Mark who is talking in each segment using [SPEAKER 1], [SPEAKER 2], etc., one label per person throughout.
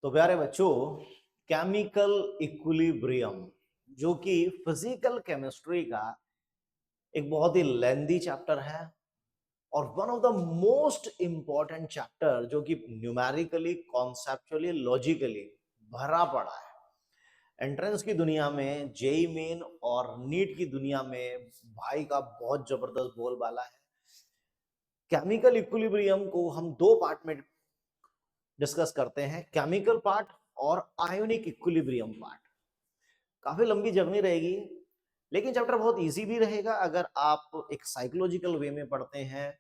[SPEAKER 1] तो प्यारे बच्चों, केमिकल इक्विलिब्रियम जो कि फिजिकल केमिस्ट्री का एक बहुत ही लेंदी चैप्टर है और one of the most important chapter जो कि न्यूमेरिकली कॉन्सेप्चुअली लॉजिकली भरा पड़ा है। एंट्रेंस की दुनिया में, जेई मेन और नीट की दुनिया में भाई का बहुत जबरदस्त बोलबाला है। केमिकल इक्विलिब्रियम को हम दो पार्ट में डिस्कस करते हैं, केमिकल पार्ट और आयोनिक इक्विलिब्रियम पार्ट। काफी लंबी जर्नी रहेगी, लेकिन चैप्टर बहुत इजी भी रहेगा। अगर आप एक साइकोलॉजिकल वे में पढ़ते हैं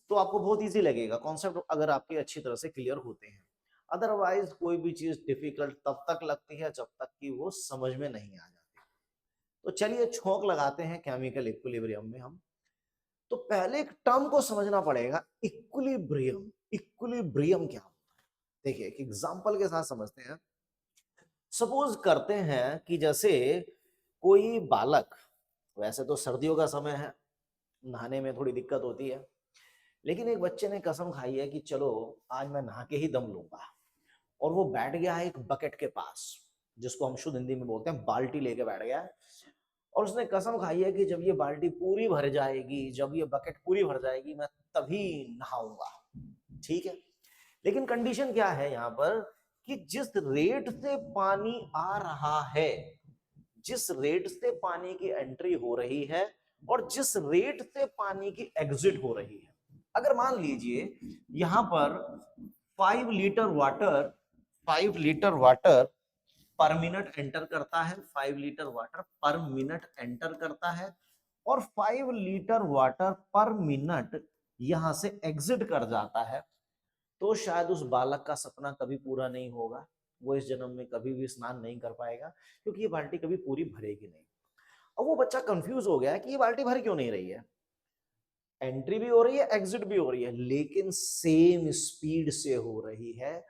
[SPEAKER 1] तो आपको बहुत इजी लगेगा कॉन्सेप्ट, अगर आपके अच्छी तरह से क्लियर होते हैं। अदरवाइज कोई भी चीज डिफिकल्ट तब तक लगती है जब तक कि वो समझ में नहीं आ जाती। तो चलिए छोंक लगाते हैं केमिकल इक्विलिब्रियम में हम। तो पहले एक टर्म को समझना पड़ेगा, इक्विलिब्रियम। इक्विलिब्रियम क्या होता है? देखिए एक एग्जांपल के साथ समझते हैं। सपोज करते हैं कि जैसे कोई बालक, वैसे तो सर्दियों का समय है, नहाने में थोड़ी दिक्कत होती है, लेकिन एक बच्चे ने कसम खाई है कि चलो आज मैं नहा के ही दम लूंगा, और वो बैठ गया है एक बकेट के पास, जिसको हम शुद्ध हिंदी में बोलते हैं बाल्टी, लेके बैठ गया है। और उसने कसम खाई है कि जब ये बाल्टी पूरी भर जाएगी, जब ये बकेट पूरी भर जाएगी, मैं तभी नहाऊंगा। ठीक है, लेकिन कंडीशन क्या है यहाँ पर कि जिस रेट से पानी आ रहा है, जिस रेट से पानी की एंट्री हो रही है और जिस रेट से पानी की एग्जिट हो रही है, अगर मान लीजिए यहां पर 5 लीटर वाटर पर मिनट एंटर करता है, 5 लीटर वाटर पर मिनट एंटर करता है, और 5 लीटर वाटर पर मिनट यहां से एग्जिट कर जाता है, तो शायद उस बालक का सपना कभी पूरा नहीं होगा। वो इस जन्म में कभी भी स्नान नहीं कर पाएगा, क्योंकि ये बाल्टी कभी पूरी भरेगी नहीं। अब वो बच्चा कंफ्यूज हो गया है कि ये बाल्टी भर क्यों नहीं रही है, एंट्री भी हो रही है, एग्जिट भी हो रही है, लेकिन सेम स्पीड से हो रही है।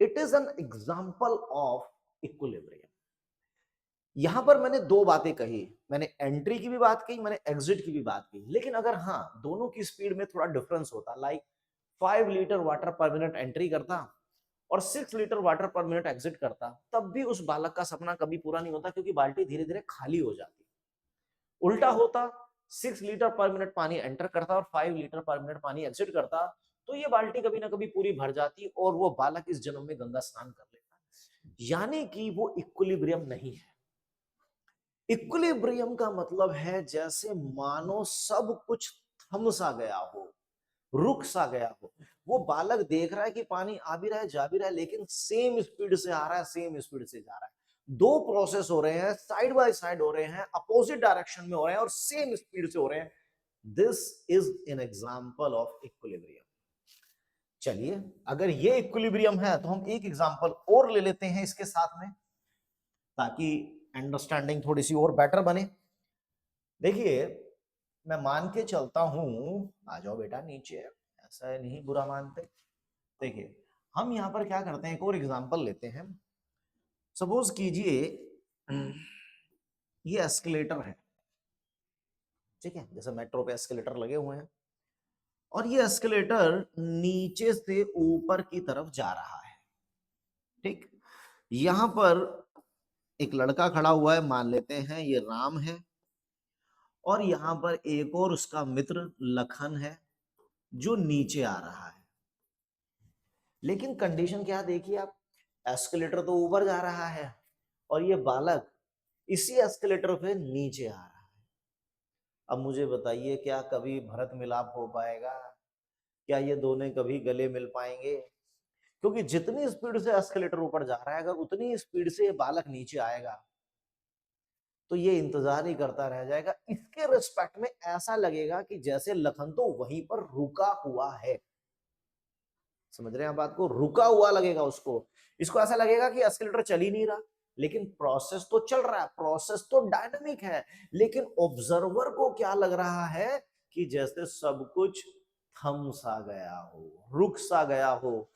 [SPEAKER 1] It is an example of equilibrium. यहां पर मैंने दो बातें कही, मैंने एंट्री की भी बात कही, मैंने एग्जिट की भी बात की, लेकिन अगर हाँ दोनों की स्पीड में थोड़ा डिफरेंस होता, लाइक 5 लीटर वाटर पर मिनट एंट्री करता और 6 लीटर वाटर पर मिनट एग्जिट करता, तब भी उस बालक का सपना कभी पूरा नहीं होता, क्योंकि बाल्टी धीरे धीरे खाली हो जाती। उल्टा होता, 6 लीटर पर मिनट पानी एंटर करता और 5 लीटर पर मिनट पानी एग्जिट करता, तो ये बाल्टी कभी ना कभी पूरी भर जाती और वो बालक इस जन्म में गंगा स्नान कर लेता। यानी कि वो इक्विलिब्रियम नहीं है। इक्विलिब्रियम का मतलब है जैसे मानो सब कुछ थम सा गया हो, रुक सा गया हो। वो बालक देख रहा है कि पानी आ भी रहा है, जा भी रहा है, लेकिन सेम स्पीड से आ रहा है, सेम स्पीड से जा रहा है। दो प्रोसेस हो रहे हैं, साइड बाय साइड हो रहे हैं, अपोजिट डायरेक्शन में हो रहे हैं और सेम स्पीड से हो रहे हैं। This is an example of equilibrium. चलिए, अगर ये इक्विलिब्रियम है तो हम एक एग्जांपल और ले लेते हैं इसके साथ में, ताकि अंडरस्टैंडिंग थोड़ी सी और बेटर बने। देखिए, मैं मान के चलता हूं, आ जाओ बेटा नीचे, ऐसा नहीं बुरा मानते। देखिए, हम यहां पर क्या करते हैं, एक और एग्जांपल लेते हैं। सपोज कीजिए ये एस्केलेटर है, ठीक है, जैसे मेट्रो पे एस्केलेटर लगे हुए हैं, और ये एस्केलेटर नीचे से ऊपर की तरफ जा रहा है। ठीक, यहां पर एक लड़का खड़ा हुआ है, मान लेते हैं ये राम है, और यहां पर एक और उसका मित्र लखन है जो नीचे आ रहा है। लेकिन कंडीशन क्या देखिए आप, एस्केलेटर तो ऊपर जा रहा है और ये बालक इसी एस्केलेटर पे नीचे आ रहा है। अब मुझे बताइए, क्या कभी भरत मिलाप हो पाएगा? क्या ये दोनों कभी गले मिल पाएंगे? क्योंकि जितनी स्पीड से एस्केलेटर ऊपर जा रहा है, अगर उतनी स्पीड से ये बालक नीचे आएगा तो ये इंतजार ही करता रह जाएगा। इसके रिस्पेक्ट में ऐसा लगेगा कि जैसे लखन तो वहीं पर रुका हुआ है। समझ रहे हैं बात को? रुका हुआ लगेगा उसको। इसको ऐसा लगेगा कि एस्केलेटर चल ही नहीं रहा, लेकिन प्रोसेस तो चल रहा है, प्रोसेस तो डायनामिक है। लेकिन ऑब्जर्वर को क्या लग रहा है कि जैसे सब कुछ थम सा गया हो, रुक सा गया हो,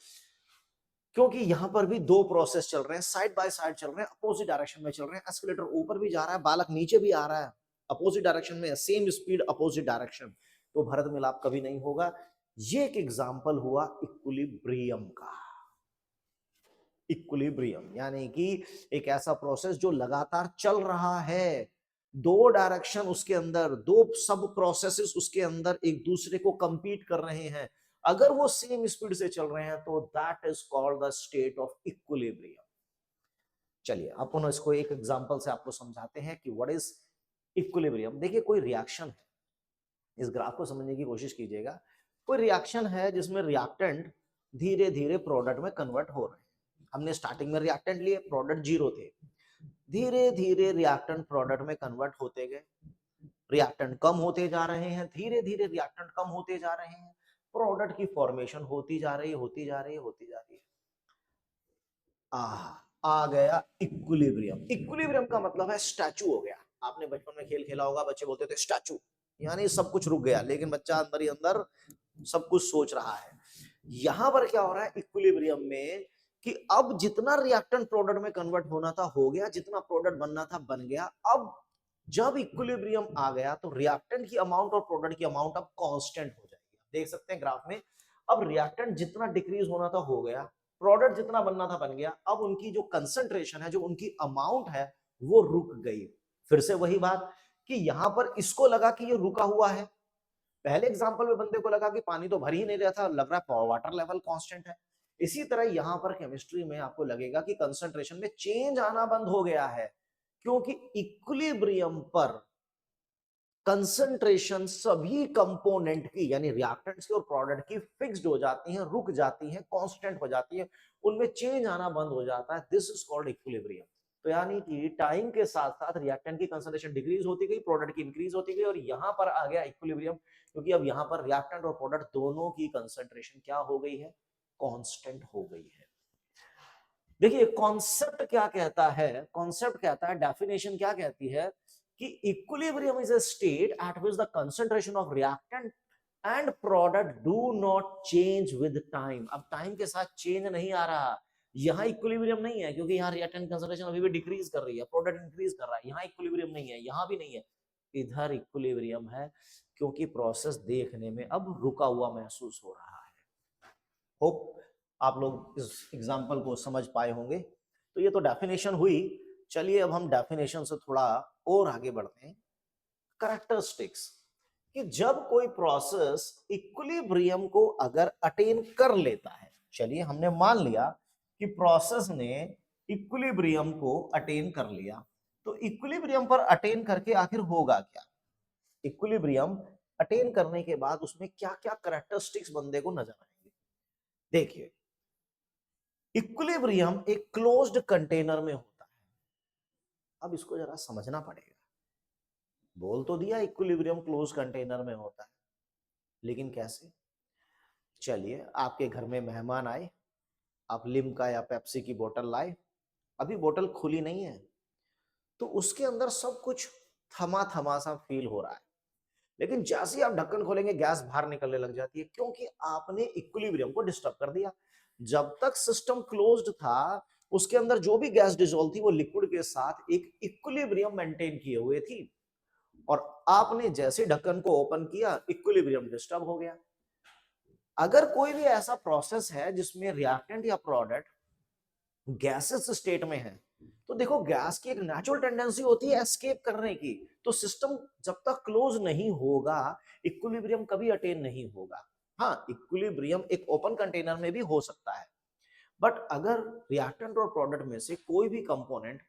[SPEAKER 1] क्योंकि यहां पर भी दो प्रोसेस चल रहे हैं, साइड बाय साइड चल रहे हैं, अपोजिट डायरेक्शन में चल रहे हैं। एस्केलेटर ऊपर भी जा रहा है, बालक नीचे भी आ रहा है, अपोजिट डायरेक्शन में, सेम स्पीड अपोजिट डायरेक्शन। तो भरत मिलाप कभी नहीं होगा। ये एक एग्जांपल हुआ इक्विलिब्रियम का। इक्विलिब्रियम यानी कि एक ऐसा प्रोसेस जो लगातार चल रहा है, दो डायरेक्शन उसके अंदर, दो सब प्रोसेसेस उसके अंदर एक दूसरे को कंपीट कर रहे हैं, अगर वो सेम स्पीड से चल रहे हैं तो that is called the state of equilibrium. चलिए अपन इसको एक एग्जांपल से आपको समझाते हैं कि व्हाट इज इक्विलिब्रियम। देखिए कोई रिएक्शन है, इस ग्राफ को समझने की कोशिश कीजिएगा। कोई रिएक्शन है जिसमें रिएक्टेंट धीरे धीरे प्रोडक्ट में कन्वर्ट हो रहे हैं। हमने स्टार्टिंग में रिएक्टेंट लिए, प्रोडक्ट जीरो थे, धीरे धीरे रिएक्टेंट प्रोडक्ट में कन्वर्ट होते गए, रिएक्टेंट कम होते जा रहे हैं, धीरे धीरे रिएक्टेंट कम होते जा रहे हैं, प्रोडक्ट की फॉर्मेशन होती जा रही है, होती जा रही है, होती जा रही है। आ गया इक्विलिब्रियम। इक्विलिब्रियम का मतलब है स्टैचू हो गया। आपने बचपन में खेल खेला होगा, बच्चे बोलते थे स्टैचू, यानी सब कुछ रुक गया, लेकिन बच्चा अंदर ही अंदर सब कुछ सोच रहा है। यहां पर क्या हो रहा है इक्विलिब्रियम में कि अब जितना रिएक्टेंट प्रोडक्ट में कन्वर्ट होना था हो गया, जितना प्रोडक्ट बनना था बन गया। अब जब इक्विलिब्रियम आ गया तो रिएक्टेंट की अमाउंट और प्रोडक्ट की अमाउंट अब कांस्टेंट हो जाएगी। देख सकते हैं ग्राफ में, अब रिएक्टेंट जितना डिक्रीज होना था हो गया, प्रोडक्ट जितना बनना था बन गया। अब उनकी जो कंसंट्रेशन है, जो उनकी अमाउंट है, वो रुक गई। फिर से वही बात कि यहां पर इसको लगा कि ये रुका हुआ है, पहले एग्जांपल में बंदे को लगा कि पानी तो भर ही नहीं रहा था, लग रहा है वाटर लेवल कांस्टेंट है। इसी तरह यहां पर केमिस्ट्री में आपको लगेगा कि कंसंट्रेशन में चेंज आना बंद हो गया है, क्योंकि इक्विलिब्रियम पर कंसंट्रेशन सभी कंपोनेंट की यानी रिएक्टेंट्स की और प्रोडक्ट की फिक्स्ड हो जाती हैं, रुक जाती हैं, कांस्टेंट हो जाती है, उनमें चेंज आना बंद हो जाता है। This is called equilibrium. तो यानी कि टाइम के साथ साथ रिएक्टेंट की कंसंट्रेशन डिक्रीज होती गई, प्रोडक्ट की इंक्रीज होती गई, और यहां पर आ गया इक्विलिब्रियम, क्योंकि अब यहां पर रिएक्टेंट और प्रोडक्ट दोनों की कंसंट्रेशन क्या हो गई है, कांस्टेंट हो गई है। देखिए कॉन्सेप्ट क्या कहता है, कॉन्सेप्ट कहता है, डेफिनेशन क्या कहती है कि equilibrium is a state at which the concentration of reactant and product do not change with time. अब टाइम के साथ चेंज नहीं आ रहा, यहां इक्विलिब्रियम नहीं है, क्योंकि यहां रिएक्टेंट कंसंट्रेशन अभी भी डिक्रीज कर रही है, प्रोडक्ट इंक्रीज कर रहा है। यहां इक्विलिब्रियम नहीं है, यहां भी नहीं है, इधर इक्विलिब्रियम है, क्योंकि प्रोसेस देखने में अब रुका हुआ महसूस हो रहा है। होप आप लोग इस एग्जाम्पल को समझ पाए होंगे। तो ये तो डेफिनेशन हुई। चलिए अब हम डेफिनेशन से थोड़ा और आगे बढ़ते हैं। कैरेक्टरिस्टिक्स, कि जब कोई प्रोसेस इक्विलिब्रियम को अगर अटेन कर लेता है, चलिए हमने मान लिया कि प्रोसेस ने इक्विलिब्रियम को अटेन कर लिया, तो इक्विलिब्रियम पर अटेन करके आखिर होगा क्या? इक्विलिब्रियम अटेन करने के बाद उसमें क्या क्या कैरेक्टरिस्टिक्स बंदे को नजर आएंगे। देखिए इक्विलिब्रियम एक क्लोज्ड कंटेनर में होता है। अब इसको जरा समझना पड़ेगा। बोल तो दिया इक्विलिब्रियम क्लोज कंटेनर में होता है, लेकिन कैसे? चलिए आपके घर में मेहमान आए, आप लिम्का या पेप्सी की बोतल लाए, अभी बोतल खुली नहीं है, तो उसके अंदर सब कुछ थमा थमा सा फील हो रहा है, लेकिन जैसे ही आप ढक्कन खोलेंगे गैस बाहर निकलने लग जाती है, क्योंकि आपने इक्विलिब्रियम को डिस्टर्ब कर दिया। जब तक सिस्टम क्लोज्ड था, उसके अंदर जो भी गैस डिसॉल्व थी वो लिक्विड के साथ एक इक्विलिब्रियम मेंटेन किए हुए थी, और आपने जैसे ढक्कन को ओपन किया इक्विलिब्रियम डिस्टर्ब हो गया। अगर कोई भी ऐसा प्रोसेस है जिसमें रिएक्टेंट या प्रोडक्ट गैसेस स्टेट में है, तो देखो गैस की एक नेचुरल टेंडेंसी होती है एस्केप करने की, तो सिस्टम जब तक क्लोज नहीं होगा इक्विलिब्रियम कभी अटेन नहीं होगा। हाँ इक्विलिब्रियम एक ओपन कंटेनर में भी हो सकता है, बट अगर रिएक्टेंट और प्रोडक्ट में से कोई भी कंपोनेंट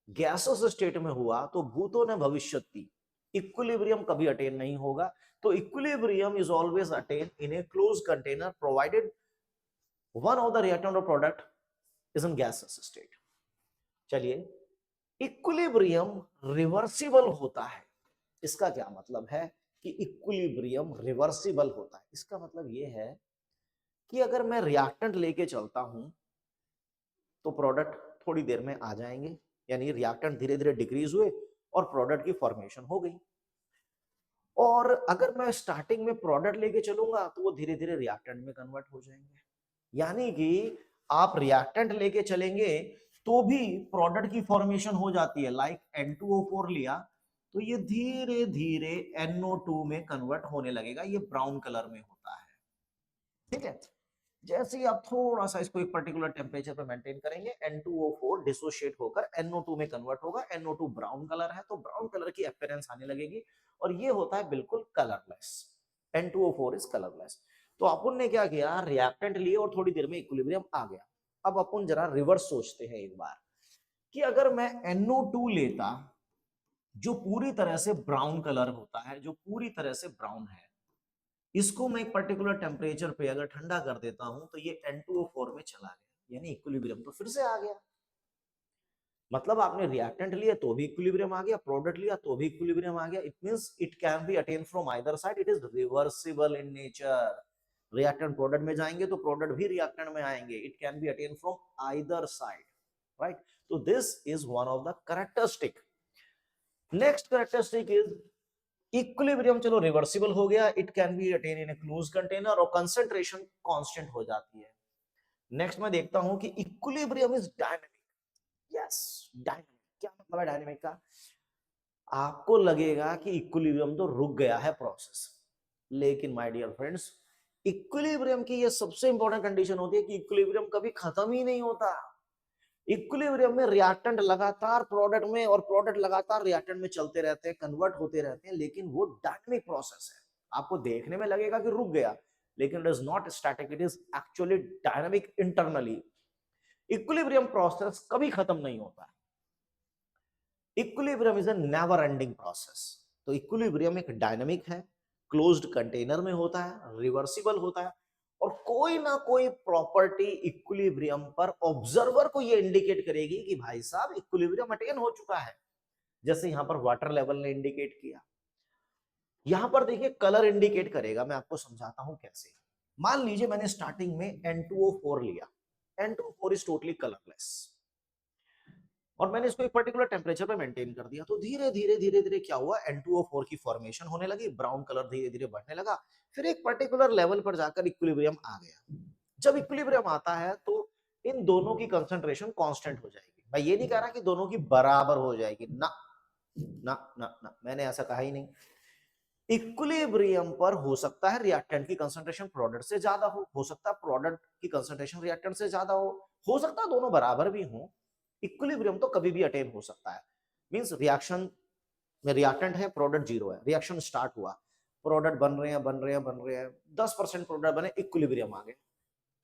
[SPEAKER 1] गैसेस स्टेट में हुआ तो भूतो न भविष्यति, इक्विलिब्रियम कभी अटेन नहीं होगा। तो equilibrium is always attain in a close container provided one of the reactant और product is in gases state. चलिए इक्विलिब्रियम रिवर्सिबल होता है। इसका क्या मतलब है कि इक्विलिब्रियम रिवर्सिबल होता है? इसका मतलब यह है कि अगर मैं रिएक्टेंट लेके चलता हूं तो प्रोडक्ट थोड़ी देर में आ जाएंगे, यानी रिएक्टेंट धीरे धीरे डिक्रीज हुए और प्रोडक्ट की फॉर्मेशन हो गई। और अगर मैं स्टार्टिंग में प्रोडक्ट लेके चलूंगा तो वो धीरे धीरे रिएक्टेंट में कन्वर्ट हो जाएंगे। यानी कि आप रिएक्टेंट लेके चलेंगे तो भी प्रोडक्ट की फॉर्मेशन हो जाती है, लाइक N2O4 लिया तो ये धीरे धीरे NO2 में कन्वर्ट होने लगेगा, ये ब्राउन कलर में होता है, ठीक है। जैसे ही आप थोड़ा सा इसको एक पर्टिकुलर टेम्परेचर पे मेंटेन करेंगे, N2O4 डिसोशिएट होकर NO2 में कन्वर्ट होगा। NO2 ब्राउन कलर है तो ब्राउन कलर की अपीयरेंस आने लगेगी और ये होता है बिल्कुल कलरलेस। N2O4 is colourless. तो अपन ने क्या किया, रिएक्टेंट लिए और थोड़ी देर में इक्विलिब्रियम आ गया। अब अपन जरा रिवर्स सोचते हैं एक बार कि अगर मैं NO2 लेता जो पूरी तरह से ब्राउन कलर होता है, जो पूरी तरह से ब्राउन है, इसको मैं एक पर्टिकुलर टेम्परेचर पे अगर ठंडा कर देता हूं तो ये N2O4 में चला गया, यानी इक्विलिब्रियम तो फिर से आ गया। मतलब आपने रिएक्टेंट लिया तो भी इक्विलिब्रियम आ गया, प्रोडक्ट लिया तो भी इक्विलिब्रियम आ गया। It means it can be attain from either side, it is reversible in nature. Reactant product में जाएंगे तो प्रोडक्ट भी रिएक्टेंट में आएंगे। It can be attain from either side, right. तो this is one of the characteristic. Next characteristic is equilibrium. चलो reversible हो गया, it can be attain in a close container और कंसंट्रेशन कांस्टेंट हो जाती है। नेक्स्ट मैं देखता हूं कि equilibrium is dynamic. Yes, dynamic क्या मतलब है डायनेमिक का? आपको लगेगा कि इक्विलिब्रियम तो रुक गया है प्रोसेस, लेकिन माय डियर फ्रेंड्स, इक्विलिब्रियम की ये सबसे इंपॉर्टेंट कंडीशन होती है कि इक्विलिब्रियम कभी खत्म ही नहीं होता। इक्विलिब्रियम में रिएक्टेंट लगातार प्रोडक्ट में और प्रोडक्ट लगातार रिएक्टेंट में चलते रहते हैं, कन्वर्ट होते रहते हैं, लेकिन वो डायनेमिक प्रोसेस है। आपको देखने में लगेगा कि रुक गया, लेकिन it is not static, it is actually dynamic internally. Equilibrium process कभी खत्म नहीं होता। Equilibrium is a never ending process. तो इक्विलिब्रियम एक डायनेमिक है, क्लोज्ड कंटेनर में होता है, रिवर्सिबल होता है और कोई ना कोई प्रॉपर्टी इक्विलिब्रियम पर ऑब्जर्वर को ये इंडिकेट करेगी कि भाई साहब इक्विलिब्रियम अटेन हो चुका है। जैसे यहां पर वाटर लेवल ने इंडिकेट किया, यहां पर देखिए कलर इंडिकेट करेगा। मैं आपको समझाता हूं कैसे। मान लीजिए मैंने स्टार्टिंग में N2O4 लिया, N2O4 इज टोटली कलरलेस और मैंने इसको एक पर्टिकुलर टेम्परेचर पे मेंटेन कर दिया। तो धीरे धीरे धीरे धीरे क्या हुआ, N2O4 की फॉर्मेशन होने लगी, ब्राउन कलर धीरे धीरे बढ़ने लगा, फिर एक पर्टिकुलर लेवल पर जाकर इक्विलिब्रियम आ गया। जब इक्विलिब्रियम आता है तो इन दोनों की कंसंट्रेशन कांस्टेंट हो जाएगी। मैं ये नहीं कह रहा कि दोनों की बराबर हो जाएगी, ना ना ना ना, मैंने ऐसा कहा ही नहीं। इक्विलिब्रियम पर हो सकता है रिएक्टेंट की कंसंट्रेशन प्रोडक्ट से ज्यादा हो सकता है प्रोडक्ट की कंसंट्रेशन रिएक्टेंट से ज्यादा हो सकता है दोनों बराबर भी हो। इक्विलिब्रियम तो कभी भी अटेन हो सकता है। मींस रिएक्शन में रिएक्टेंट है, प्रोडक्ट जीरो है, रिएक्शन स्टार्ट हुआ, प्रोडक्ट बन रहे हैं बन रहे हैं बन रहे हैं, 10% प्रोडक्ट बने, इक्विलिब्रियम आ गए।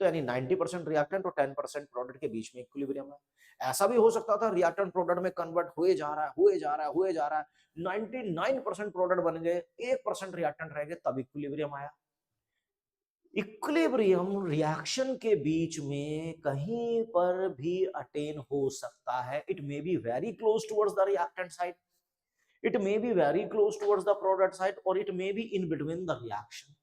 [SPEAKER 1] तो यानी 90% रिएक्टेंट और 10% प्रोडक्ट के बीच में इक्विलिब्रियम है। ऐसा भी हो सकता था रिएक्टेंट प्रोडक्ट में कन्वर्ट हुए जा रहा है हुए जा रहा है हुए जा रहा है, 99% प्रोडक्ट बन गए, 1% रिएक्टेंट रह गए, तब इक्विलिब्रियम आया। इक्विलिब्रियम रिएक्शन के बीच में कहीं पर भी अटेन हो सकता है। It may be very close towards the reactant side, it may be very close towards the product side or it may be in between the reaction।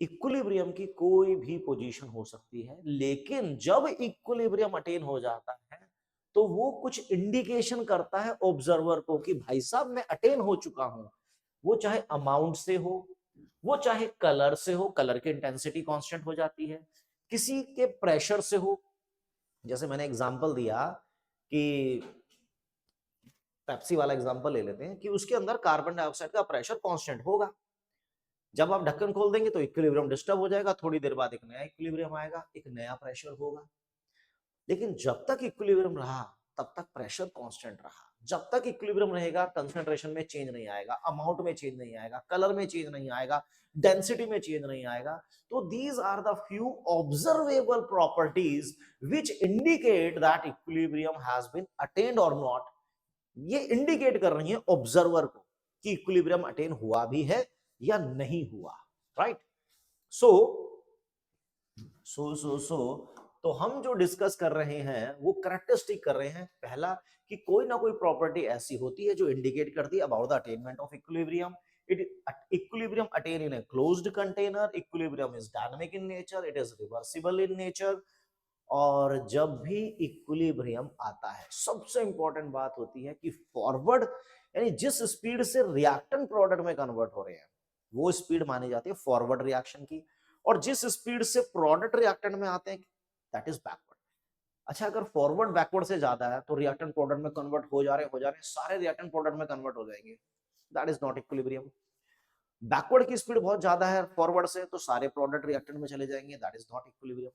[SPEAKER 1] Equilibrium की कोई भी पोजीशन हो सकती है, लेकिन जब इक्विलिब्रियम अटेन हो जाता है तो वो कुछ इंडिकेशन करता है ऑब्जर्वर को कि भाई साहब मैं अटेन हो चुका हूं। वो चाहे अमाउंट से हो, वो चाहे कलर से हो, कलर की इंटेंसिटी कांस्टेंट हो जाती है, किसी के प्रेशर से हो। जैसे मैंने एग्जांपल दिया कि पेप्सी वाला एग्जांपल ले लेते हैं कि उसके अंदर कार्बन डाइऑक्साइड का प्रेशर कांस्टेंट होगा। जब आप ढक्कन खोल देंगे तो इक्विलिब्रियम डिस्टर्ब हो जाएगा, थोड़ी देर बाद एक नया इक्विलिब्रियम आएगा, एक नया प्रेशर होगा। लेकिन जब तक इक्विलिब्रियम रहा तब तक प्रेशर कांस्टेंट रहा। जब तक इक्विलिब्रियम रहेगा कंसंट्रेशन में चेंज नहीं आएगा, अमाउंट में चेंज नहीं आएगा, कलर में चेंज नहीं आएगा, डेंसिटी में चेंज नहीं आएगा। तो these are the few observable properties which indicate that equilibrium has been attained और नॉट। ये इंडिकेट कर रही है ऑब्जर्वर को कि इक्विलिब्रियम अटेन हुआ भी है या नहीं हुआ, राइट। सो तो हम जो डिस्कस कर रहे हैं वो कैरेक्टरिस्टिक कर रहे हैं। पहला कि कोई ना कोई प्रॉपर्टी ऐसी होती है जो इंडिकेट करती है about the attainment of equilibrium. Equilibrium attain in a closed container, equilibrium is dynamic in nature, it is reversible in nature. और जब भी इक्विलिब्रियम आता है सबसे इंपॉर्टेंट बात होती है कि फॉरवर्ड, यानी जिस स्पीड से रिएक्टेंट प्रोडक्ट में कन्वर्ट हो रहे हैं वो स्पीड मानी जाती है फॉरवर्ड रिएक्शन की, और जिस स्पीड से प्रोडक्ट रिएक्टेंट में आते हैं दैट इज बैकवर्ड। अच्छा, अगर फॉरवर्ड बैकवर्ड से ज्यादा है तो रिएक्टेंट प्रोडक्ट में कन्वर्ट हो जा रहे सारे रिएक्टेंट प्रोडक्ट में कन्वर्ट हो जाएंगे, that is not equilibrium. Backward की स्पीड बहुत ज्यादा है फॉरवर्ड से, तो सारे प्रोडक्ट रिएक्टेंट में चले जाएंगे, that is not equilibrium.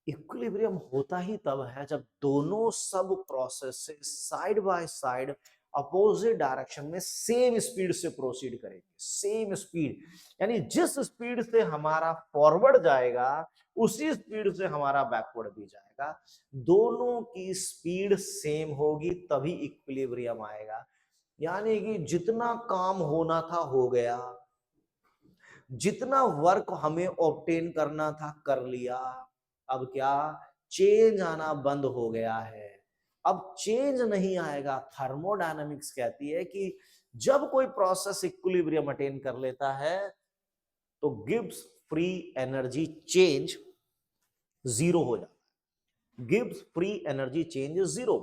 [SPEAKER 1] Equilibrium होता ही तब है जब दोनों सब प्रोसेस से side by side opposite direction में सेम स्पीड से प्रोसीड करेंगे, सेम स्पीड, यानी जिस स्पीड से हमारा फॉरवर्ड जाएगा उसी स्पीड से हमारा बैकवर्ड भी जाएगा, दोनों की स्पीड सेम होगी तभी इक्विलिब्रियम आएगा। यानी कि जितना काम होना था हो गया, जितना वर्क हमें ऑब्टेन करना था कर लिया, अब क्या, चेंज आना बंद हो गया है। अब चेंज नहीं आएगा। थर्मोडायनामिक्स कहती है कि जब कोई प्रोसेस इक्विलिब्रियम अटेन कर लेता है तो Gibbs free energy change zero हो जाता है। Gibbs free energy change zero.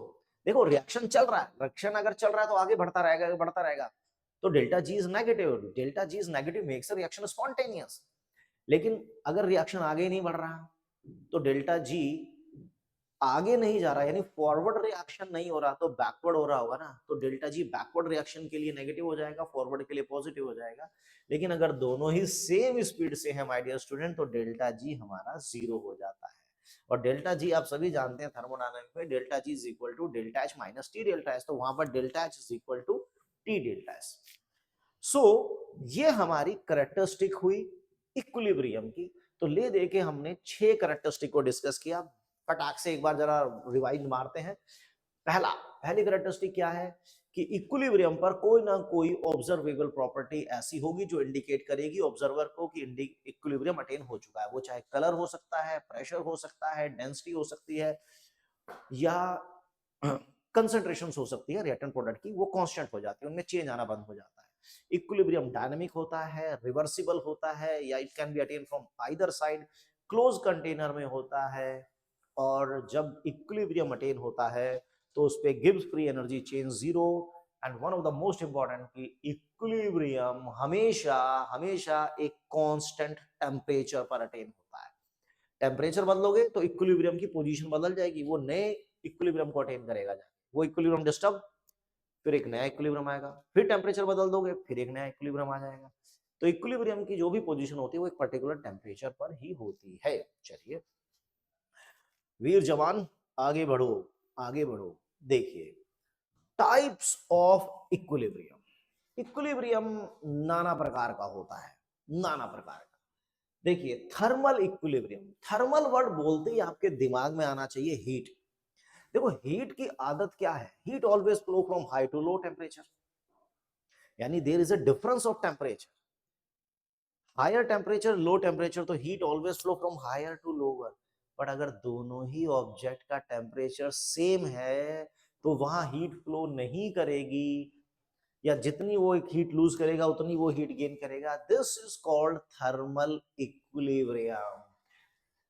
[SPEAKER 1] देखो रिएक्शन चल रहा है, रिएक्शन अगर चल रहा है तो आगे बढ़ता रहेगा, आगे बढ़ता रहेगा, तो delta G is negative, delta G is negative makes reaction spontaneous. लेकिन अगर रिएक्शन आगे नहीं बढ़ रहा तो डेल्टा जी आगे नहीं जा रहा, यानी फॉरवर्ड रिएक्शन नहीं हो रहा तो बैकवर्ड हो रहा होगा ना, तो डेल्टा जी बैकवर्ड रिएक्शन के लिए नेगेटिव हो जाएगा, फॉरवर्ड के लिए पॉजिटिव हो जाएगा। लेकिन अगर दोनों ही सेम स्पीड से है माय डियर स्टूडेंट, तो डेल्टा जी हमारा जीरो हो जाता है। और डेल्टा जी आप सभी जानते हैं थर्मोडायनामिक्स में, delta G is equal to delta H minus T delta S, तो वहां पर delta H is equal to T delta S. So ये हमारी करेक्टरिस्टिक हुई इक्विलिब्रियम की। तो ले दे के हमने 6 करेक्टरिस्टिक को डिस्कस किया। फटाक से एक बार जरा रिवाइज मारते हैं। पहली करेक्टरिस्टिक क्या है कि इक्विलिब्रियम पर कोई ना कोई ऑब्जर्वेबल प्रॉपर्टी ऐसी होगी जो इंडिकेट करेगी ऑब्जर्वर को कि इक्विलिब्रियम अटेन हो चुका है। वो चाहे कलर हो सकता है, प्रेशर हो सकता है, डेंसिटी हो सकती है, या कंसंट्रेशन हो सकती है रिएक्टेंट प्रोडक्ट की, वो कांस्टेंट हो जाती है, उनमें चेंज आना बंद हो जाता है। इक्विलिब्रियम डायनामिक होता है, रिवर्सिबल होता है, या it can be attain from either side, close container में होता है। और जब इक्विलिब्रियम अटेन होता है तो उस पे Gibbs free energy change zero. And one of the most important कि इक्विलिब्रियम हमेशा हमेशा एक कांस्टेंट टेम्परेचर पर अटेन होता है। टेम्परेचर बदलोगे तो इक्विलिब्रियम की पोजीशन बदल जाएगी, वो नए इक्विलिब्रियम को अटेन करेगा, वो इक्विलिब्रियम डिस्टर्ब, फिर एक नया इक्विलिब्रियम आएगा, फिर टेम्परेचर बदल दोगे फिर एक नया इक्विलिब्रियम आ जाएगा। तो इक्विलिब्रियम की जो भी पोजीशन होती है वो एक पर्टिकुलर टेम्परेचर पर ही होती है। चलिए वीर जवान आगे बढ़ो, आगे बढ़ो। देखिए टाइप्स ऑफ इक्विलिब्रियम। इक्विलिब्रियम नाना प्रकार का होता है, नाना प्रकार का। देखिए थर्मल इक्विलिब्रियम, थर्मल वर्ड बोलते ही आपके दिमाग में आना चाहिए हीट। देखो हीट की आदत क्या है, heat always flow from high to low temperature, यानी there is a difference of temperature, higher temperature low temperature, तो heat always flow from higher to lower. But अगर दोनों ही ऑब्जेक्ट का टेम्परेचर सेम है तो वहां हीट फ्लो नहीं करेगी, या जितनी वो एक हीट लूज करेगा उतनी वो हीट गेन करेगा। This is called thermal equilibrium.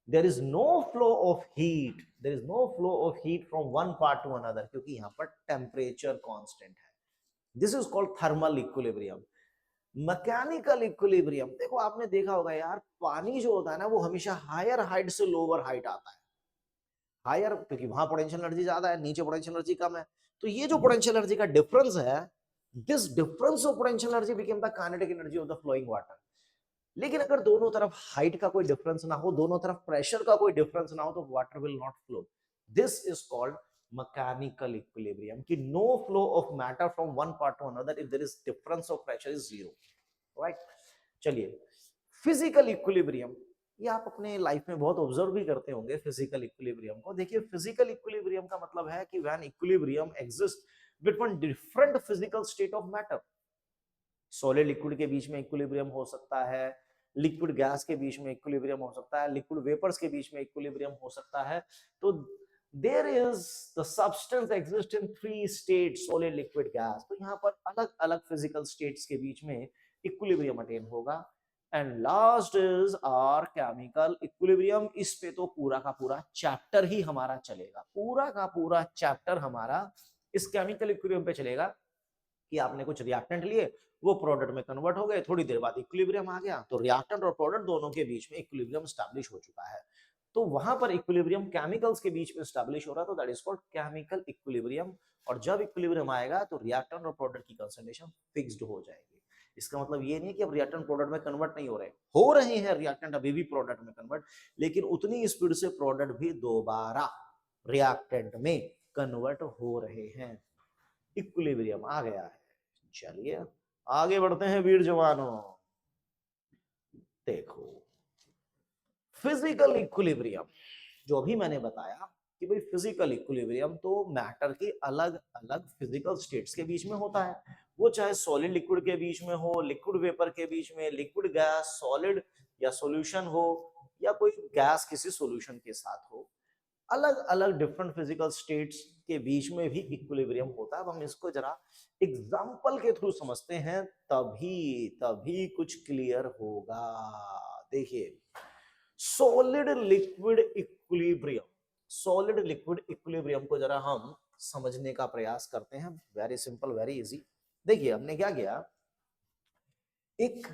[SPEAKER 1] there is no flow of heat, there is no flow of heat from one part to another, क्योंकि यहाँ पर टेम्परेचर कांस्टेंट है। This is called thermal equilibrium. Mechanical equilibrium, देखो आपने देखा होगा यार, पानी जो होता है ना वो हमेशा हायर हाइट से लोअर हाइट आता है। हायर क्योंकि वहां पोटेंशियल एनर्जी ज्यादा है, नीचे पोटेंशियल एनर्जी कम है, तो ये जो पोटेंशियल एनर्जी का डिफरेंस है, this difference of potential energy became the kinetic energy of the flowing water. लेकिन अगर दोनों तरफ हाइट का कोई डिफरेंस ना हो, दोनों तरफ प्रेशर का कोई डिफरेंस ना हो, तो water will not flow. This is called mechanical equilibrium, कि no flow of matter from one part to another if there is difference of pressure is zero, right. चलिए फिजिकल इक्विलिब्रियम, ये आप अपने लाइफ में बहुत ऑब्जर्व भी करते होंगे फिजिकल इक्विलिब्रियम को। देखिए फिजिकल इक्विलिब्रियम का मतलब है कि when equilibrium exist between different physical state of matter. Solid liquid के बीच में इक्विलिब्रियम हो सकता है, लिक्विड गैस के बीच में इक्विलिब्रियम हो सकता है, लिक्विड वेपर्स के बीच में इक्विलिब्रियम हो सकता है। तो there is the substance exist in 3 state, solid liquid gas. तो यहाँ पर अलग अलग फिजिकल स्टेट्स के बीच में इक्विलिब्रियम अटेन होगा। And last is our chemical equilibrium. इस पे तो पूरा का पूरा चैप्टर ही हमारा चलेगा, पूरा का पूरा चैप्टर हमारा इस केमिकल इक्विलिब्रियम पे चलेगा, कि आपने कुछ रिएक्टेंट लिए, वो प्रोडक्ट में कन्वर्ट हो गए, थोड़ी देर बाद इक्विलिब्रियम आ गया, तो रिएक्टेंट और प्रोडक्ट दोनों के बीच में इक्विलिब्रियम एस्टैब्लिश हो चुका है। तो वहां पर इक्विलिब्रियम केमिकल्स के बीच में एस्टैब्लिश हो रहा है, तो that is called chemical equilibrium. और जब इक्विलिब्रियम आएगा तो रिएक्टेंट और प्रोडक्ट की कंसंट्रेशन फिक्स्ड हो जाएगी। इसका मतलब ये नहीं है कि अब रिएक्टेंट प्रोडक्ट में कन्वर्ट नहीं हो रहे हैं रिएक्टेंट अभी भी प्रोडक्ट में कन्वर्ट, लेकिन उतनी स्पीड से प्रोडक्ट भी दोबारा रिएक्टेंट में कन्वर्ट हो रहे हैं। इक्विलिब्रियम आ गया है। चलिए आगे बढ़ते हैं वीर जवानों। देखो फिजिकल इक्विलिब्रियम, जो अभी मैंने बताया कि भाई फिजिकल इक्विलिब्रियम तो मैटर के अलग अलग फिजिकल स्टेट्स के बीच में होता है, वो चाहे सॉलिड लिक्विड के बीच में हो, लिक्विड वेपर के बीच में, लिक्विड गैस, सॉलिड या सॉल्यूशन हो, या कोई गैस किसी सॉल्यूशन के साथ हो, अलग अलग डिफरेंट फिजिकल स्टेट्स के बीच में भी इक्विलिब्रियम होता है। अब हम इसको जरा एग्जांपल के थ्रू समझते हैं, तभी तभी कुछ क्लियर होगा। देखिए solid liquid equilibrium, solid liquid equilibrium को जरा हम समझने का प्रयास करते हैं। Very simple, very easy. देखिए हमने क्या किया, एक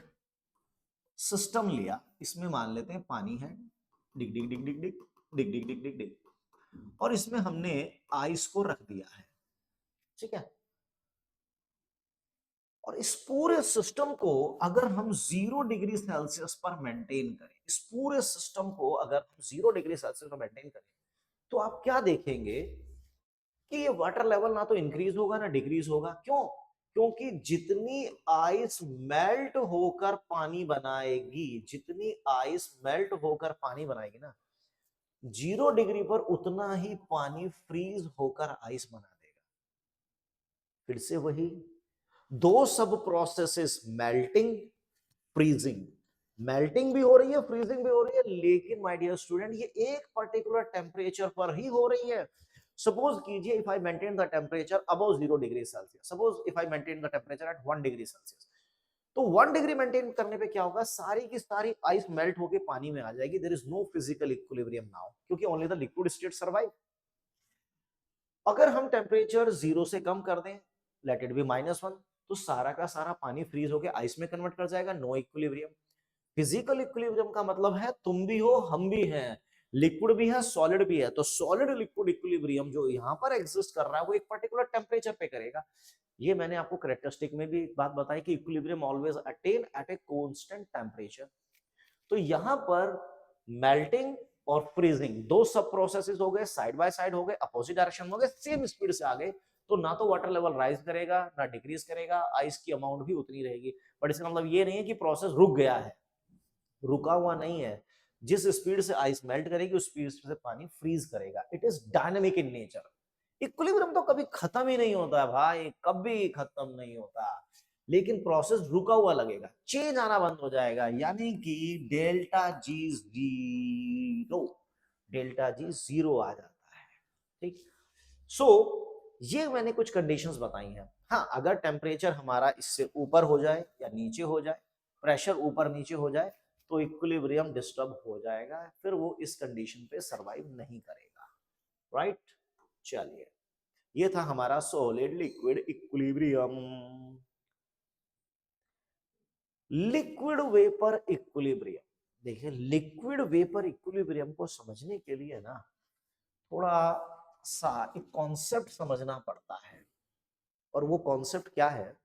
[SPEAKER 1] सिस्टम लिया, इसमें मान लेते हैं पानी है, डिग डिग डिग डिग डिग डिग डिग डिग डिग डिग, और इसमें हमने आइस को रख दिया है, ठीक है। और इस पूरे सिस्टम को अगर हम 0 डिग्री सेल्सियस पर मेंटेन करें, इस पूरे सिस्टम को अगर हम 0 डिग्री सेल्सियस पर मेंटेन करें, तो आप क्या देखेंगे कि ये वाटर लेवल ना तो इंक्रीज होगा ना डिक्रीज होगा। क्यों? क्योंकि जितनी आइस मेल्ट होकर पानी बनाएगी, जितनी आइस मेल्ट होकर पानी बनाएगी ना, 0 डिग्री पर उतना ही पानी फ्रीज होकर आइस बना देगा। फिर से वही दो सब प्रोसेसेस, मेल्टिंग, फ्रीजिंग। मेल्टिंग भी हो रही है, फ्रीजिंग भी हो रही है, लेकिन माय डियर स्टूडेंट ये एक पर्टिकुलर टेम्परेचर पर ही हो रही है। सपोज कीजिए if I maintain the temperature above 0 degree Celsius, suppose if I maintain the temperature at 1 degree Celsius, तो 1 डिग्री मेंटेन करने पे क्या होगा, सारी की सारी आइस मेल्ट होके पानी में आ जाएगी। There is no physical equilibrium now, क्योंकि only the liquid state survive. अगर हम टेम्परेचर 0 से कम कर दें, लेट इट बी -1, तो सारा का सारा पानी फ्रीज होके आइस में कन्वर्ट कर जाएगा। No equilibrium. फिजिकल इक्विलिब्रियम का मतलब है तुम भी हो, हम भी हैं, लिक्विड भी है, सॉलिड भी है। तो सॉलिड लिक्विड इक्विलिब्रियम जो यहां पर एग्जिस्ट कर रहा है वो एक पर्टिकुलर टेम्परेचर पे करेगा। ये मैंने आपको कैरेक्टरिस्टिक में भी एक बात बताई कि equilibrium always attain at a constant temperature. तो यहां पर मेल्टिंग और फ्रीजिंग दो सब प्रोसेसेस हो गए, साइड बाय साइड हो गए, अपोजिट डायरेक्शन हो गए, सेम स्पीड से आ गए, तो ना तो वाटर लेवल राइज करेगा ना डिक्रीज करेगा, आइस की अमाउंट भी उतनी रहेगी। बट इसका मतलब ये नहीं है कि प्रोसेस रुक गया है, रुका हुआ नहीं है। जिस स्पीड से आइस मेल्ट करेगी उस स्पीड से पानी फ्रीज करेगा। It is dynamic in nature. Equilibrium तो कभी खत्म ही नहीं होता है भाई, कभी खत्म नहीं होता, लेकिन प्रोसेस रुका हुआ लगेगा, चेंज आना बंद हो जाएगा, यानी कि delta G zero, delta G zero आ जाता है, ठीक। सो ये मैंने कुछ कंडीशंस बताई हैं। हाँ, अगर टेम्परेचर हमारा इससे ऊपर हो जाए या नीचे हो जाए, प्रेशर ऊपर नीचे हो जाए, तो इक्विलिब्रियम डिस्टर्ब हो जाएगा, फिर वो इस कंडीशन पे सरवाइव नहीं करेगा, राइट। चलिए ये था हमारा solid liquid equilibrium. Liquid vapour equilibrium, देखिए लिक्विड वेपर इक्विलिब्रियम को समझने के लिए ना थोड़ा सा एक कॉन्सेप्ट समझना पड़ता है। और वो कॉन्सेप्ट क्या है,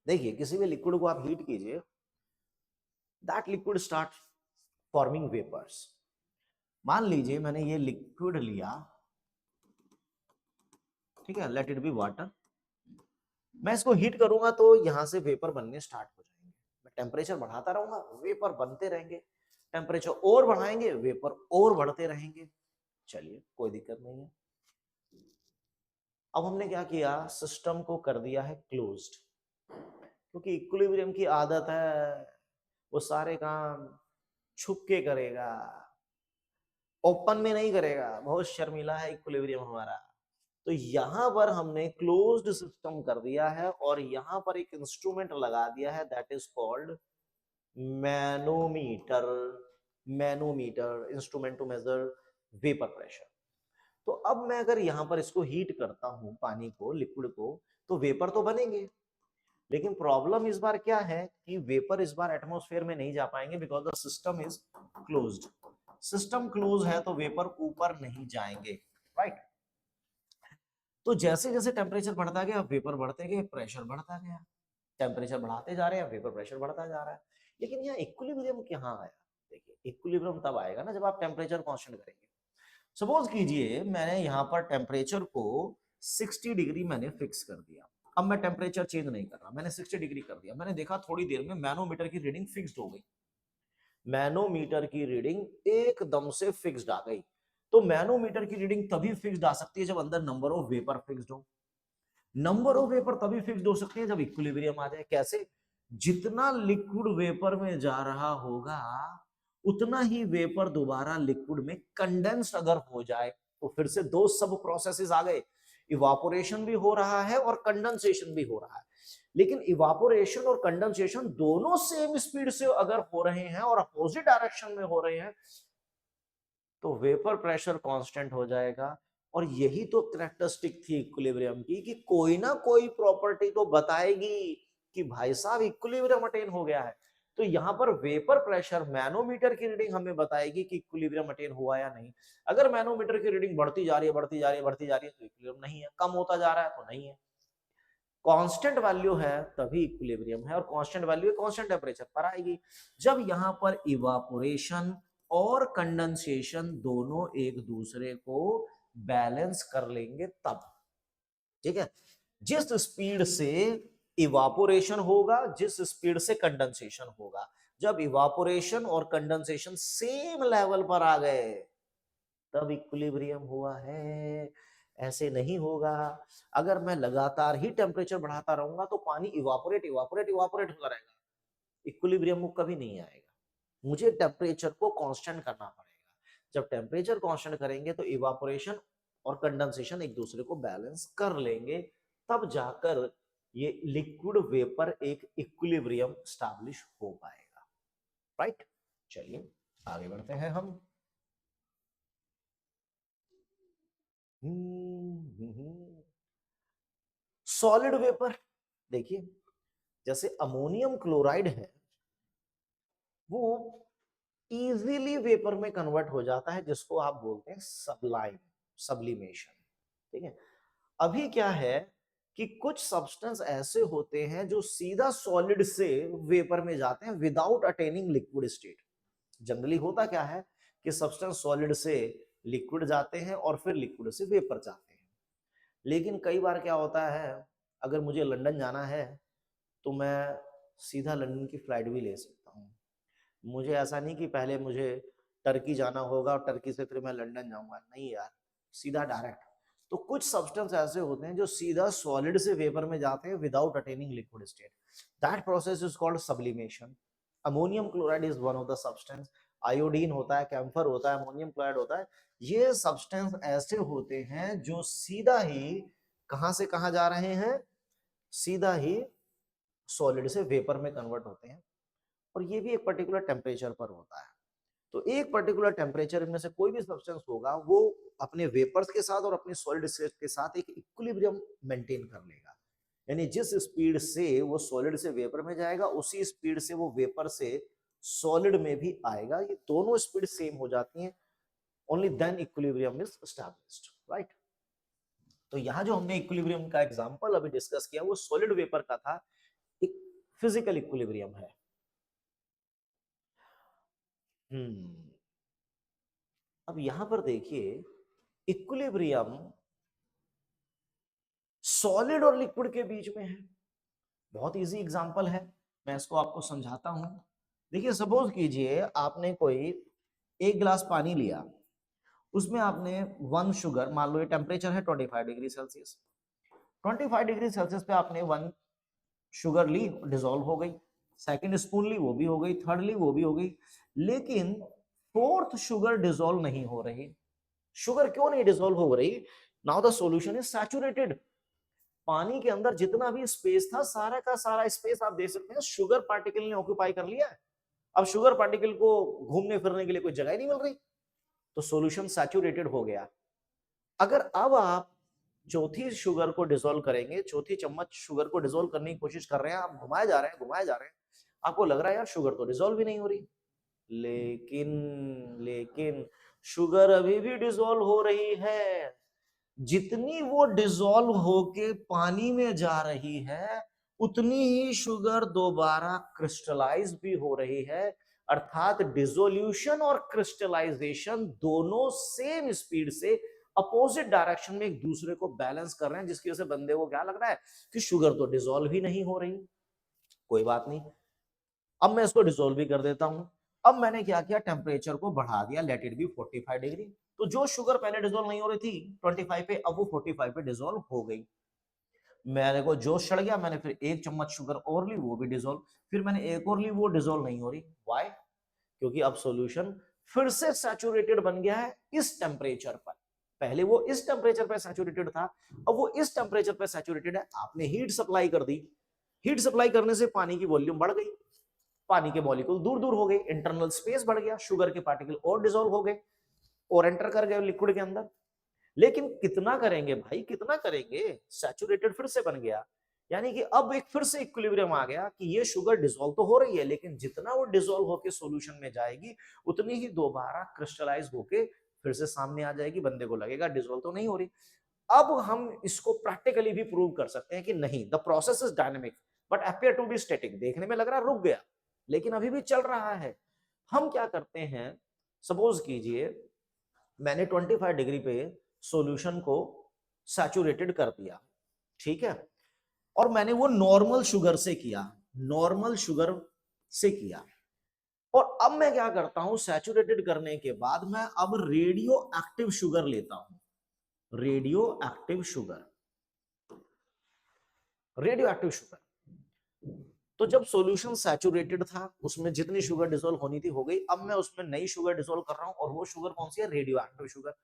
[SPEAKER 1] देखिए किसी भी लिक्विड को आप हीट कीजिए, that liquid start forming vapours. मान लीजिए मैंने ये लिक्विड लिया, ठीक है, लेट इट बी वाटर। मैं इसको हीट करूंगा तो यहां से वेपर बनने स्टार्ट हो जाएंगे। मैं टेम्परेचर बढ़ाता रहूंगा, वेपर बनते रहेंगे, टेम्परेचर और बढ़ाएंगे, वेपर और बढ़ते रहेंगे। चलिए कोई दिक्कत नहीं है। अब हमने क्या किया, सिस्टम को कर दिया है क्लोज्ड, क्योंकि इक्विलिब्रियम की आदत है वो सारे काम छुप के करेगा, ओपन में नहीं करेगा, बहुत शर्मीला है इक्विलिब्रियम हमारा। तो यहां पर हमने क्लोज्ड सिस्टम कर दिया है और यहां पर एक इंस्ट्रूमेंट लगा दिया है, that is called manometer. Manometer instrument to measure vapour pressure. तो अब मैं अगर यहां पर इसको हीट करता हूं, पानी को, लिक्विड को, तो वेपर तो बनेंगे, लेकिन प्रॉब्लम इस बार क्या है कि वेपर इस बार एटमॉस्फेयर में नहीं जा पाएंगे, because the system is closed. System close है तो वेपर ऊपर नहीं जाएंगे, राइट। तो जैसे जैसे टेम्परेचर बढ़ता गया वेपर बढ़ते गए, प्रेशर बढ़ता गया। टेम्परेचर बढ़ाते जा रहे हैं, वेपर प्रेशर बढ़ता जा रहा है। लेकिन यहाँ इक्विलिब्रियम कहाँ आया? देखिए, इक्विलिब्रियम तब आएगा ना जब आप टेम्परेचर कांस्टेंट करेंगे। सपोज कीजिए मैंने यहाँ पर टेम्परेचर को 60 डिग्री मैंने फिक्स कर दिया। अब मैं टेम्परेचर चेंज नहीं कर रहा, मैंने 60 डिग्री कर दिया। मैंने देखा थोड़ी देर में मैनोमीटर की रीडिंग फिक्स्ड हो गई। मैनोमीटर की रीडिंग एकदम से फिक्स्ड आ गई। तो मैनोमीटर की रीडिंग तभी फिक्स्ड आ सकती है जब अंदर नंबर ऑफ वेपर फिक्स्ड हो। नंबर ऑफ वेपर तभी फिक्स्ड हो सकती है जब इक्विलिब्रियम आ जाए। कैसे? जितना लिक्विड वेपर में जा रहा होगा उतना ही वेपर दोबारा लिक्विड में कंडेंस्ड अगर हो जाए तो फिर से दो सब प्रोसेसेस आ गए। इवापोरेशन भी हो रहा है और कंडेंसेशन भी हो रहा है। लेकिन इवापोरेशन और कंडेंसेशन दोनों सेम स्पीड से अगर हो रहे हैं और अपोजिट डायरेक्शन में हो रहे हैं तो वेपर प्रेशर कांस्टेंट हो जाएगा। और यही तो कैरेक्टरिस्टिक थी इक्विलिब्रियम की कि कोई ना कोई प्रॉपर्टी तो बताएगी कि भाई साहब इक्विलिब्रियम अटेन हो गया है। तो यहां पर वेपर प्रेशर मैनोमीटर की रीडिंग हमें बताएगी कि इक्विलिब्रियम अटेन हुआ या नहीं। अगर मैनोमीटर की रीडिंग बढ़ती जा रही है बढ़ती जा रही है बढ़ती जा रही है तो इक्विलिब्रियम नहीं है, कम होता जा रहा है तो नहीं है। कांस्टेंट वैल्यू है तभी इक्विलिब्रियम है, और कांस्टेंट वैल्यू कांस्टेंट टेम्परेचर पर आएगी जब यहां पर इवापोरेशन और कंडेंसेशन दोनों एक दूसरे को बैलेंस कर लेंगे तब। ठीक है, जिस स्पीड से इवापोरेशन होगा जिस स्पीड से कंडेंसेशन होगा, जब इवापोरेशन और कंडेंसेशन सेम लेवल पर आ गए तब इक्विलिब्रियम हुआ है। ऐसे नहीं होगा। अगर मैं लगातार ही टेम्परेचर बढ़ाता रहूंगा तो पानी इवापोरेट इवापोरेट इवापोरेट होता रहेगा, इक्विलिब्रियम कभी नहीं आएगा। मुझे टेम्परेचर को कांस्टेंट करना पड़ेगा। जब टेम्परेचर कांस्टेंट करेंगे तो इवापोरेशन और कंडेंसेशन एक दूसरे को बैलेंस कर लेंगे, तब जाकर ये लिक्विड वेपर एक इक्विलिब्रियम स्टैब्लिश हो पाएगा। राइट, चलिए आगे बढ़ते हैं हम। सॉलिड वेपर, देखिए जैसे अमोनियम क्लोराइड है वो इजीली वेपर में कन्वर्ट हो जाता है, जिसको आप बोलते हैं सब्लिमेशन। ठीक है, अभी क्या है कि कुछ सब्सटेंस ऐसे होते हैं जो सीधा सॉलिड से वेपर में जाते हैं without attaining liquid state. Generally होता क्या है कि सब्सटेंस सॉलिड से लिक्विड जाते हैं और फिर लिक्विड से वेपर जाते हैं। लेकिन कई बार क्या होता है, अगर मुझे लंदन जाना है तो मैं सीधा लंदन की फ्लाइट भी ले सकता हूँ। मुझे ऐसा नहीं कि पहले मुझे टर्की जाना होगा और टर्की से फिर मैं लंदन जाऊंगा, नहीं यार, सीधा डायरेक्ट। तो कुछ सब्सटेंस ऐसे होते हैं जो सीधा सॉलिड से वेपर में जाते हैं without attaining liquid state. That process is called sublimation. Ammonium chloride is one of the substance. Iodine होता है, कैम्फर होता है, अमोनियम क्लोराइड होता है। ये सब्सटेंस ऐसे होते हैं जो सीधा ही कहां से कहां जा रहे हैं, सीधा ही सॉलिड से वेपर में कन्वर्ट होते हैं। और ये भी एक पर्टिकुलर टेम्परेचर पर होता है। तो एक पर्टिकुलर टेम्परेचर में से कोई भी सब्सटेंस होगा वो अपने वेपर्स के साथ और अपने सॉलिड स्टेट के साथ एक इक्विलिब्रियम मेंटेन कर लेगा। यानी जिस स्पीड से वो सॉलिड से वेपर में जाएगा उसी स्पीड से वो वेपर से सॉलिड में भी आएगा। ये दोनों स्पीड सेम हो जाती हैं, only then equilibrium is established. Right, तो यहां जो हमने इक्विलिब्रियम का एग्जांपल अभी डिस्कस किया वो सॉलिड वेपर का था, एक फिजिकल इक्विलिब्रियम है। अब यहां पर देखिए इक्विलिब्रियम सॉलिड और लिक्विड के बीच में है। बहुत इजी एग्जांपल है, मैं इसको आपको समझाता हूं। देखिए सपोज कीजिए आपने कोई एक गिलास पानी लिया, उसमें आपने 1 शुगर, मान लो ये टेम्परेचर है 25 डिग्री सेल्सियस, 25 डिग्री सेल्सियस पे आपने 1 शुगर ली, डिसॉल्व हो गई। सेकंड स्पून ली, वो भी हो गई। थर्ड ली, वो भी हो गई। लेकिन फोर्थ शुगर डिसॉल्व नहीं हो रही। शुगर क्यों नहीं डिसॉल्व हो रही? Now the solution is saturated. पानी के अंदर जितना भी स्पेस था सारा का सारा स्पेस आप देख सकते हैं शुगर पार्टिकल ने ऑक्यूपाई कर लिया है। अब शुगर पार्टिकल को घूमने फिरने के लिए कोई जगह ही नहीं मिल रही, तो सॉल्यूशन सैचुरेटेड हो गया। अगर अब आप चौथी शुगर को डिसॉल्व करेंगे, चौथी चम्मच शुगर को डिसॉल्व करने की कोशिश कर रहे हैं, आप घुमाए जा रहे हैं घुमाए जा रहे हैं, आपको लग रहा है यार शुगर तो डिसॉल्व ही नहीं हो रही। लेकिन शुगर अभी भी डिसॉल्व हो रही है। जितनी वो डिसॉल्व होके पानी में जा रही है उतनी ही शुगर दोबारा क्रिस्टलाइज भी हो रही है, अर्थात डिसोल्यूशन और क्रिस्टलाइजेशन दोनों सेम स्पीड से अपोजिट डायरेक्शन में एक दूसरे को बैलेंस कर रहे हैं, जिसकी वजह से बंदे को क्या लग रहा है कि शुगर तो डिसॉल्व ही नहीं हो रही। कोई बात नहीं, अब मैं इसको डिसॉल्व भी कर देता हूं। अब मैंने क्या किया, टेम्परेचर को बढ़ा दिया, लेट इट बी 45 डिग्री। तो जो शुगर पहले डिसॉल्व नहीं हो रही थी 25 पे, अब वो 45 पे डिसॉल्व हो गई। मेरे को जोश चढ़ गया, मैंने फिर एक चम्मच शुगर और ली, वो भी डिसॉल्व। फिर मैंने एक और ली, वो डिसॉल्व नहीं हो रही। व्हाई? क्योंकि अब सॉल्यूशन फिर से सैचुरेटेड बन गया है इस टेम्परेचर पर। पहले वो इस टेम्परेचर पर सैचुरेटेड था, अब वो इस टेम्परेचर पर सैचुरेटेड है। आपने हीट सप्लाई कर दी, हीट सप्लाई करने से पानी की वॉल्यूम बढ़ गई, पानी के मॉलिक्यूल दूर दूर हो गए, इंटरनल स्पेस बढ़ गया, शुगर के पार्टिकल और डिसॉल्व हो गए और एंटर कर गए लिक्विड के अंदर। लेकिन कितना करेंगे भाई, कितना करेंगे, सैचुरेटेड फिर से बन गया। यानी कि अब एक फिर से इक्विलिब्रियम आ गया कि ये शुगर डिसॉल्व तो हो रही है, लेकिन जितना वो डिसॉल्व होके सॉल्यूशन में जाएगी उतनी ही दोबारा क्रिस्टलाइज होके फिर से सामने आ जाएगी। बंदे को लगेगा डिसॉल्व तो नहीं हो रही। अब हम इसको प्रैक्टिकली भी प्रूव कर सकते हैं कि नहीं, the process is dynamic but appear to be static. देखने में लग रहा है रुक गया, लेकिन अभी भी चल रहा है। हम क्या करते हैं, सपोज कीजिए मैंने 25 डिग्री पे सॉल्यूशन को सैचुरेटेड कर दिया, ठीक है, और मैंने वो नॉर्मल शुगर से किया, नॉर्मल शुगर से किया। और अब मैं क्या करता हूं, सैचुरेटेड करने के बाद मैं अब रेडियो एक्टिव शुगर लेता हूं, radio active sugar, radio active sugar. तो जब सॉल्यूशन सैचुरेटेड था, उसमें जितनी शुगर डिसॉल्व होनी थी हो गई। अब मैं उसमें नई शुगर डिसॉल्व कर रहा हूं, और वो शुगर कौन सी है, रेडियो एक्टिव शुगर।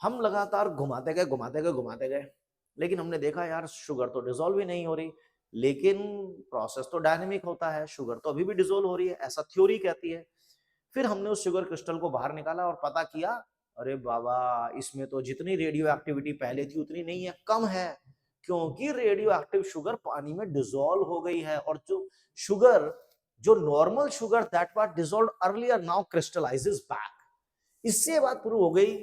[SPEAKER 1] हम लगातार घुमाते गए घुमाते गए घुमाते गए, लेकिन हमने देखा यार शुगर तो डिसॉल्व ही नहीं हो रही। लेकिन प्रोसेस तो डायनेमिक होता है, शुगर तो अभी भी डिसॉल्व हो रही है, ऐसा थ्योरी कहती है। फिर हमने उस शुगर क्रिस्टल को बाहर निकाला और पता किया, अरे बाबा इसमें तो जितनी रेडियो एक्टिविटी पहले थी उतनी नहीं है, कम है। क्योंकि रेडियो एक्टिव शुगर पानी में डिसॉल्व हो गई है, और जो शुगर, जो normal sugar that was dissolved earlier now crystallises back. इससे बात प्रूव हो गई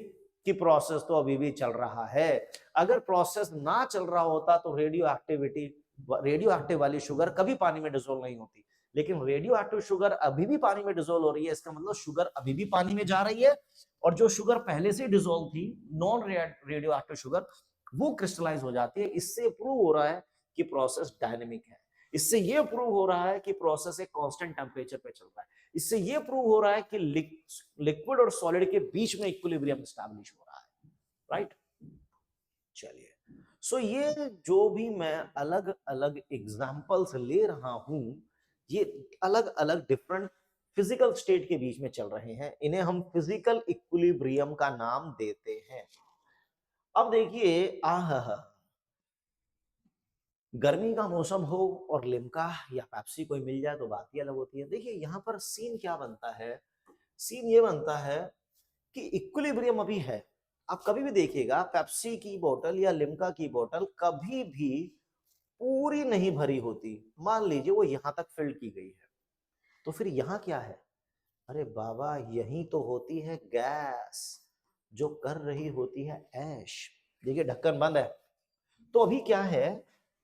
[SPEAKER 1] कि प्रोसेस तो अभी भी चल रहा है। अगर प्रोसेस ना चल रहा होता तो रेडियो एक्टिविटी, रेडियो एक्टिव वाली शुगर कभी पानी में डिसॉल्व नहीं होती। लेकिन रेडियो एक्टिव शुगर अभी भी पानी में डिसॉल्व हो रही है, इसका मतलब शुगर अभी भी पानी में जा रही है, और जो शुगर पहले से डिसॉल्व थी, नॉन रेडियो एक्टिव शुगर, वो क्रिस्टलाइज हो जाती है। इससे प्रूव हो रहा है कि प्रोसेस डायनेमिक है। इससे ये प्रूव हो रहा है कि प्रोसेस एक कांस्टेंट टेम्परेचर पे चल रहा है। इससे ये प्रूव हो रहा है कि लिक्विड और सॉलिड के बीच में इक्विलिब्रियम एस्टैब्लिश हो रहा है, राइट। चलिए, सो ये जो भी मैं अलग अलग एग्जांपल्स ले रहा हूं, ये अलग अलग डिफरेंट फिजिकल स्टेट के बीच में चल रहे हैं, इन्हें हम फिजिकल इक्विलिब्रियम का नाम देते हैं। अब देखिए, आह, गर्मी का मौसम हो और लिम्का या पेप्सी कोई मिल जाए तो बात ही अलग होती है। देखिए यहाँ पर सीन क्या बनता है, सीन ये बनता है कि इक्विलिब्रियम अभी है। आप कभी भी देखिएगा पेप्सी की बोतल या लिम्का की बोतल कभी भी पूरी नहीं भरी होती। मान लीजिए वो यहां तक फिल की गई है, तो फिर यहाँ क्या है, अरे बाबा यही तो होती है गैस, जो कर रही होती है ऐश। देखिए ढक्कन बंद है, तो अभी क्या है,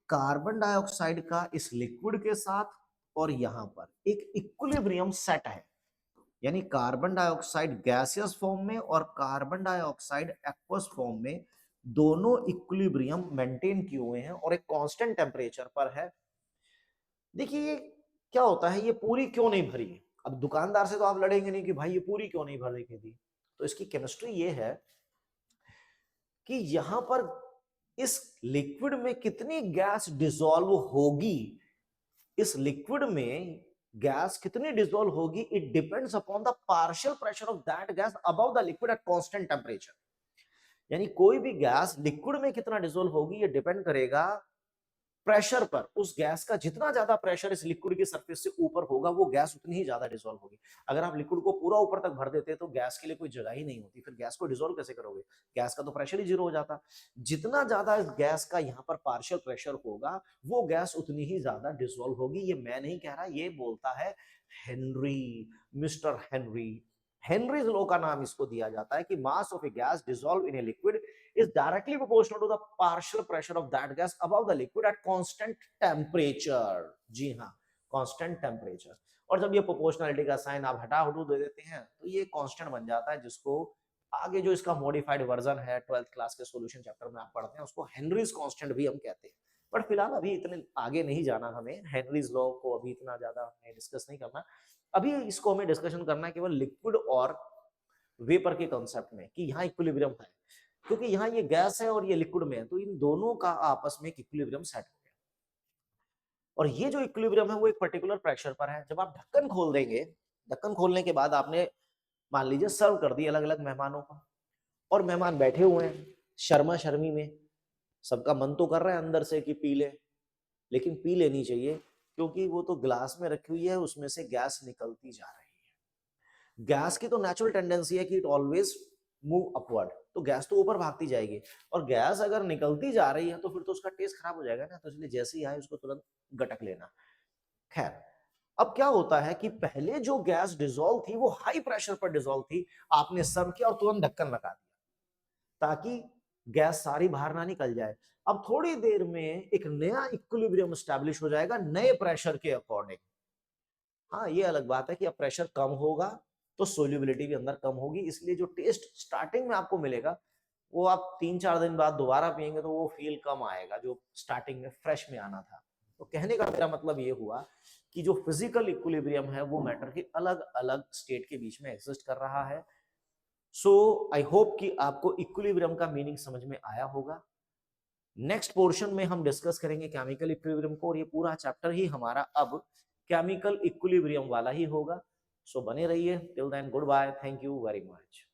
[SPEAKER 1] कार्बन डाइऑक्साइड का इस लिक्विड के साथ और यहां पर एक इक्विलिब्रियम सेट है। यानी कार्बन डाइऑक्साइड गैसियस फॉर्म में और कार्बन डाइऑक्साइड एक्वस फॉर्म में दोनों इक्विलिब्रियम मेंटेन किए हुए हैं और एक कांस्टेंट टेम्परेचर पर है। देखिए क्या होता है, ये पूरी क्यों नहीं भरी है। अब दुकानदार से तो आप लड़ेंगे नहीं कि भाई ये पूरी क्यों नहीं भर के दी। तो इसकी केमिस्ट्री ये है कि यहां पर इस लिक्विड में कितनी गैस डिसॉल्व होगी, इस लिक्विड में गैस कितनी डिसॉल्व होगी, it depends upon the partial pressure of that gas above the liquid at constant temperature. यानी कोई भी गैस लिक्विड में कितना डिसॉल्व होगी, ये डिपेंड करेगा प्रेशर पर। उस गैस का जितना ज्यादा प्रेशर इस लिक्विड की सरफेस से ऊपर होगा, वो गैस उतनी ही ज्यादा डिसॉल्व होगी। अगर आप लिक्विड को पूरा ऊपर तक भर देते तो गैस के लिए कोई जगह ही नहीं होती, फिर गैस को डिसॉल्व कैसे करोगे, गैस का तो प्रेशर ही जीरो हो जाता। जितना ज्यादा इस गैस का यहाँ पर पार्शियल प्रेशर होगा, वो गैस उतनी ही ज्यादा डिसॉल्व होगी। ये मैं नहीं कह रहा, ये बोलता है Henry, mister Henry. Henry's law का नाम इसको दिया जाता है कि mass of A gas dissolve in a liquid is directly proportional to the partial pressure of that gas above the liquid at constant temperature। जी हाँ, constant temperature। और जब ये प्रोपोर्शनलिटी का साइन आप हटा हटू दे देते हैं तो ये कांस्टेंट बन जाता है, जिसको आगे जो इसका मॉडिफाइड वर्जन है 12th क्लास के सॉल्यूशन चैप्टर में आप पढ़ते हैं, उसको हेनरीज कांस्टेंट भी हम कहते हैं। बट फिलहाल अभी इतने आगे नहीं जाना, हमें हेनरीज लॉ को अभी इतना ज्यादा हमें डिस्कस नहीं करना। अभी इसको हमें डिस्कशन करना है केवल लिक्विड और वेपर के कॉन्सेप्ट में, कि यहाँ इक्विलिब्रियम है, क्योंकि यहाँ ये गैस है और ये लिक्विड में है, तो इन दोनों का आपस में इक्विलिब्रियम सेट हो गया। और ये जो इक्विलिब्रियम है वो एक पर्टिकुलर प्रेशर पर है। जब आप ढक्कन खोल देंगे, ढक्कन खोलने के बाद आपने मान लीजिए सर्व कर दी अलग अलग मेहमानों को, और मेहमान बैठे हुए हैं शर्मा शर्मी में, सबका मन तो कर रहा है अंदर से कि पी ले, लेकिन पी लेनी चाहिए क्योंकि वो तो ग्लास में रखी हुई है, उसमें से गैस निकलती जा रही है। गैस की तो नेचुरल टेंडेंसी है कि इट ऑलवेज मूव अपवर्ड, तो गैस तो ऊपर भागती जाएगी, और गैस अगर निकलती जा रही है तो फिर तो उसका टेस्ट खराब हो जाएगा ना, तो इसलिए जैसे ही आए उसको तुरंत गटक लेना। खैर, अब क्या होता है कि पहले जो गैस डिसॉल्व थी वो हाई प्रेशर पर डिसॉल्व थी, आपने सर्व किया और तुरंत ढक्कन लगा दिया ताकि गैस सारी बाहर ना निकल जाए। अब थोड़ी देर में एक नया इक्विलिब्रियम स्टैब्लिश हो जाएगा नए प्रेशर के अकॉर्डिंग। हाँ, ये अलग बात है कि अब प्रेशर कम होगा तो सोल्यूबिलिटी भी अंदर कम होगी, इसलिए जो टेस्ट स्टार्टिंग में आपको मिलेगा वो आप 3-4 दिन बाद दोबारा पियेंगे तो वो फील कम आएगा जो स्टार्टिंग में फ्रेश में आना था। तो कहने का मेरा मतलब ये हुआ कि जो फिजिकल इक्विलिब्रियम है वो मैटर के अलग अलग स्टेट के बीच में एग्जिस्ट कर रहा है। सो आई होप कि आपको इक्विलिब्रियम का मीनिंग समझ में आया होगा। नेक्स्ट पोर्शन में हम डिस्कस करेंगे केमिकल इक्विलिब्रियम को, और ये पूरा चैप्टर ही हमारा अब केमिकल इक्विलिब्रियम वाला ही होगा। सो बने रहिए। Till then good bye, thank you very much.